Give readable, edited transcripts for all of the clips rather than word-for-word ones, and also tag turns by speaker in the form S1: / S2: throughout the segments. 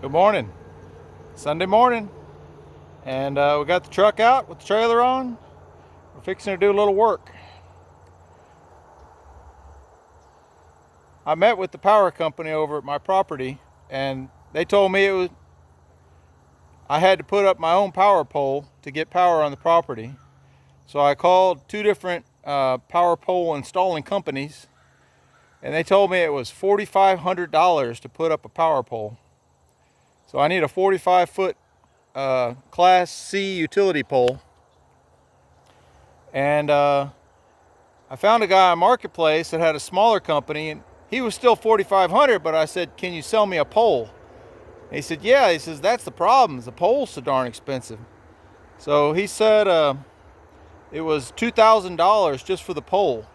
S1: Good morning. Sunday morning, and we got the truck out with the trailer on. We're fixing to do a little work. I met with the power company over at my property, and they told me I had to put up my own power pole to get power on the property. So I called two different power pole installing companies, and they told me it was $4,500 to put up a power pole. So I need a 45-foot Class C utility pole. And I found a guy on Marketplace that had a smaller company, and he was still $4,500, but I said, can you sell me a pole? And he said, yeah. He says, that's the problem. The pole's so darn expensive. So he said it was $2,000 just for the pole.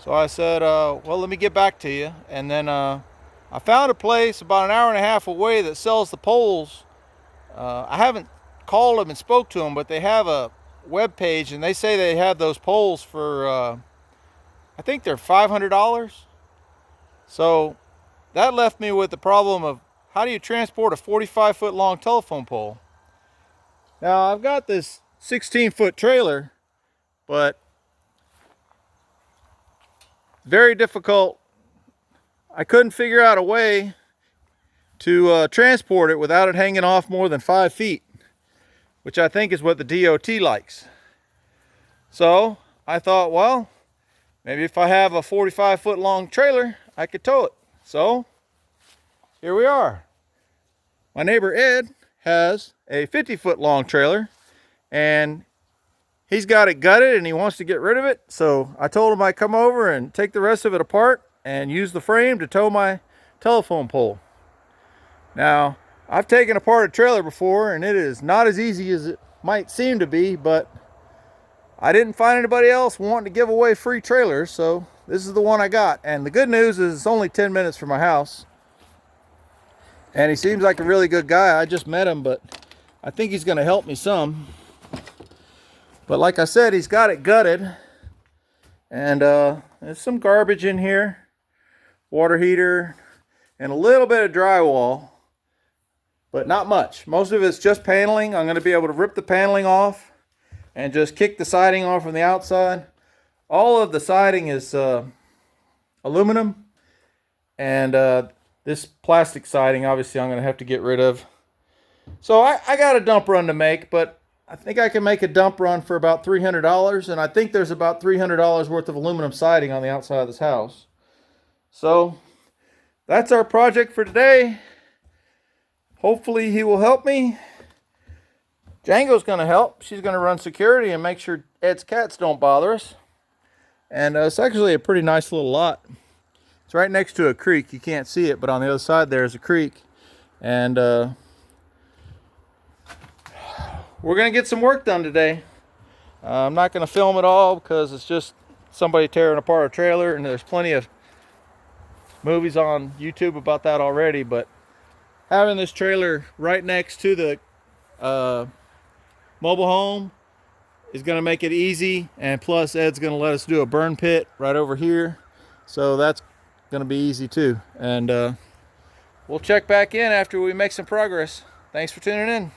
S1: So I said, well, let me get back to you. And then I found a place about an hour and a half away that sells the poles. I haven't called them and spoke to them, but they have a web page, and they say they have those poles for I think they're $500. So that left me with the problem of, how do you transport a 45-foot long telephone pole? Now I've got this 16-foot trailer, but very difficult. I couldn't figure out a way to transport it without it hanging off more than 5 feet, which I think is what the DOT likes. So I thought, well, maybe if I have a 45-foot long trailer, I could tow it. So here we are. My neighbor Ed has a 50-foot long trailer, and he's got it gutted and he wants to get rid of it. So I told him I'd come over and take the rest of it apart and use the frame to tow my telephone pole. Now, I've taken apart a trailer before, and it is not as easy as it might seem to be, but I didn't find anybody else wanting to give away free trailers, so this is the one I got. And the good news is it's only 10 minutes from my house. And he seems like a really good guy. I just met him, but I think he's going to help me some. But like I said, he's got it gutted. And there's some garbage in here. Water heater and a little bit of drywall. But not much. Most of it's just paneling. I'm going to be able to rip the paneling off and just kick the siding off from the outside. All of the siding is aluminum, and this plastic siding, obviously, I'm going to have to get rid of. So I got a dump run to make, but I think I can make a dump run for about $300, and I think there's about $300 worth of aluminum siding on the outside of this house. So that's our project for today. Hopefully he will help me. Django's going to help. She's going to run security and make sure Ed's cats don't bother us. And it's actually a pretty nice little lot. It's right next to a creek. You can't see it, but on the other side there's a creek. And we're going to get some work done today. I'm not going to film it all because it's just somebody tearing apart a trailer, and there's plenty of movies on YouTube about that already. But having this trailer right next to the mobile home is going to make it easy, and plus Ed's going to let us do a burn pit right over here, so that's going to be easy too. And we'll check back in after we make some progress. Thanks for tuning in.